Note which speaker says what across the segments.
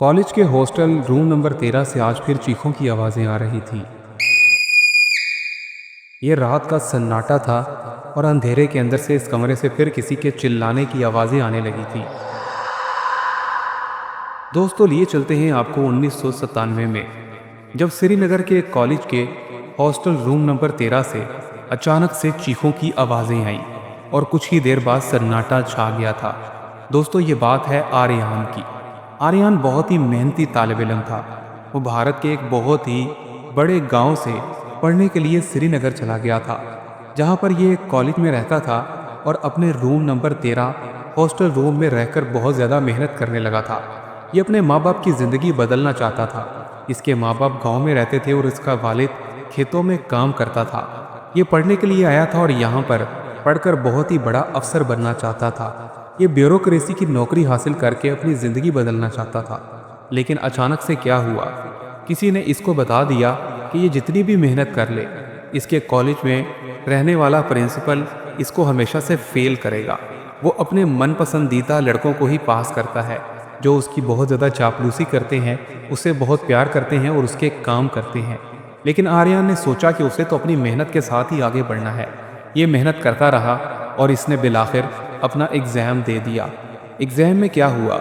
Speaker 1: College के hostel room number 13 से आज फिर चीखों की आवाज़ें आ रही थी। ये रात का सन्नाटा था और अंधेरे के अंदर से इस कमरे से फिर किसी के चिल्लाने की आवाज़ें आने लगी थी। दोस्तों, लिए चलते हैं आपको 1997 में, जब श्रीनगर के एक कॉलेज के हॉस्टल रूम नंबर 13 से अचानक से चीखों की आवाज़ें आईं और कुछ ही देर बाद सन्नाटा छा गया था। दोस्तों, ये बात है आर्यन की। आर्यन बहुत ही मेहनती तालिब इल्म था। वो भारत के एक बहुत ही बड़े गांव से पढ़ने के लिए श्रीनगर चला गया था, जहां पर ये एक कॉलेज में रहता था और अपने रूम नंबर 13 हॉस्टल रूम में रहकर बहुत ज़्यादा मेहनत करने लगा था। ये अपने माँ बाप की ज़िंदगी बदलना चाहता था। इसके माँ बाप गाँव में रहते थे और इसका वालिद खेतों में काम करता था। ये पढ़ने के लिए आया था और यहाँ पर पढ़कर बहुत ही बड़ा अफसर बनना चाहता था। ये ब्यूरोक्रेसी की नौकरी हासिल करके अपनी ज़िंदगी बदलना चाहता था। लेकिन अचानक से क्या हुआ, किसी ने इसको बता दिया कि ये जितनी भी मेहनत कर ले, इसके कॉलेज में रहने वाला प्रिंसिपल इसको हमेशा से फेल करेगा। वो अपने मन पसंदीदा लड़कों को ही पास करता है, जो उसकी बहुत ज़्यादा चापलूसी करते हैं, उसे बहुत प्यार करते हैं और उसके काम करते हैं। लेकिन आर्यन ने सोचा कि उसे तो अपनी मेहनत के साथ ही आगे बढ़ना है। ये मेहनत करता रहा और इसने बिलाखिर अपना एग्ज़ाम दे दिया। एग्ज़ाम में क्या हुआ,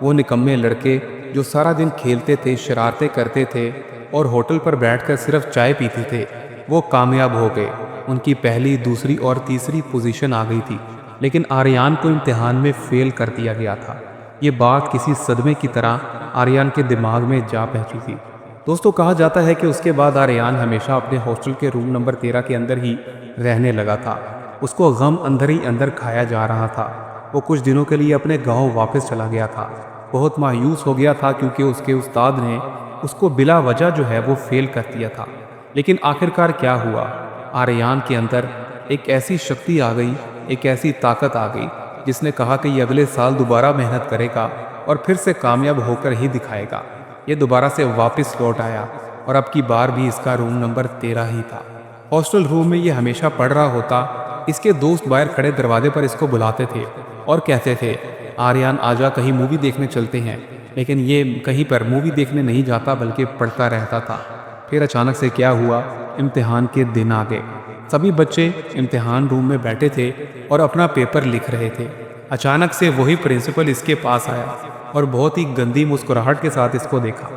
Speaker 1: वो निकम्मे लड़के जो सारा दिन खेलते थे, शरारतें करते थे और होटल पर बैठकर सिर्फ चाय पीते थे, वो कामयाब हो गए। उनकी पहली, दूसरी और तीसरी पोजीशन आ गई थी। लेकिन आर्यन को इम्तिहान में फ़ेल कर दिया गया था। ये बात किसी सदमे की तरह आर्यन के दिमाग में जा पहुंची थी। दोस्तों, कहा जाता है कि उसके बाद आर्यन हमेशा अपने हॉस्टल के रूम नंबर 13 के अंदर ही रहने लगा था। उसको गम अंदर ही अंदर खाया जा रहा था। वो कुछ दिनों के लिए अपने गांव वापस चला गया था। बहुत मायूस हो गया था क्योंकि उसके उस्ताद ने उसको बिला वजह जो है वो फेल कर दिया था। लेकिन आखिरकार क्या हुआ, आर्यन के अंदर एक ऐसी शक्ति आ गई, एक ऐसी ताकत आ गई, जिसने कहा कि ये अगले साल दोबारा मेहनत करेगा और फिर से कामयाब होकर ही दिखाएगा। ये दोबारा से वापस लौट आया और अब की बार भी इसका रूम नंबर 13 ही था। हॉस्टल रूम में ये हमेशा पढ़ रहा होता। इसके दोस्त बाहर खड़े दरवाजे पर इसको बुलाते थे और कहते थे, आर्यन आजा, कहीं मूवी देखने चलते हैं। लेकिन ये कहीं पर मूवी देखने नहीं जाता बल्कि पढ़ता रहता था। फिर अचानक से क्या हुआ, इम्तिहान के दिन आ गए। सभी बच्चे इम्तिहान रूम में बैठे थे और अपना पेपर लिख रहे थे। अचानक से वही प्रिंसिपल इसके पास आया और बहुत ही गंदी मुस्कुराहट के साथ इसको देखा।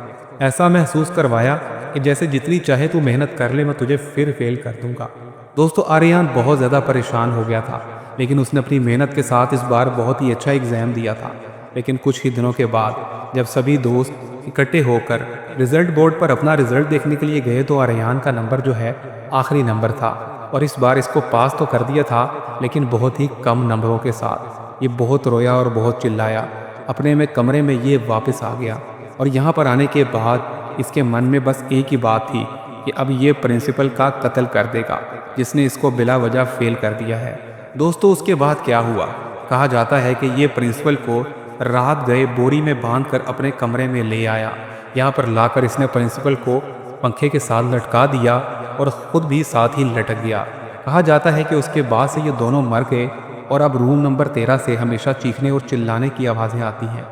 Speaker 1: ऐसा महसूस करवाया कि जैसे जितनी चाहे तू मेहनत कर ले, मैं तुझे फिर फेल कर दूंगा। दोस्तों, आर्यन बहुत ज़्यादा परेशान हो गया था, लेकिन उसने अपनी मेहनत के साथ इस बार बहुत ही अच्छा एग्ज़ाम दिया था। लेकिन कुछ ही दिनों के बाद जब सभी दोस्त इकट्ठे होकर रिज़ल्ट बोर्ड पर अपना रिज़ल्ट देखने के लिए गए, तो आर्यन का नंबर जो है आखिरी नंबर था और इस बार इसको पास तो कर दिया था, लेकिन बहुत ही कम नंबरों के साथ। ये बहुत रोया और बहुत चिल्लाया। अपने में कमरे में ये वापस आ गया और यहाँ पर आने के बाद इसके मन में बस एक ही बात थी कि अब ये प्रिंसिपल का कत्ल कर देगा, जिसने इसको बिला वजह फेल कर दिया है। दोस्तों, उसके बाद क्या हुआ, कहा जाता है कि ये प्रिंसिपल को रात गए बोरी में बांधकर अपने कमरे में ले आया। यहाँ पर लाकर इसने प्रिंसिपल को पंखे के साथ लटका दिया और ख़ुद भी साथ ही लटक गया। कहा जाता है कि उसके बाद से ये दोनों मर गए और अब रूम नंबर 13 से हमेशा चीखने और चिल्लाने की आवाज़ें आती हैं।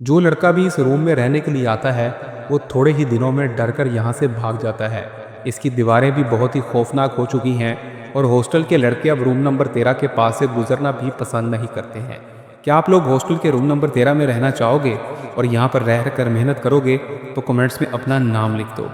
Speaker 1: जो लड़का भी इस रूम में रहने के लिए आता है, वो थोड़े ही दिनों में डरकर यहाँ से भाग जाता है। इसकी दीवारें भी बहुत ही खौफनाक हो चुकी हैं और हॉस्टल के लड़के अब रूम नंबर 13 के पास से गुजरना भी पसंद नहीं करते हैं। क्या आप लोग हॉस्टल के रूम नंबर 13 में रहना चाहोगे और यहाँ पर रह कर मेहनत करोगे? तो कमेंट्स में अपना नाम लिख दो।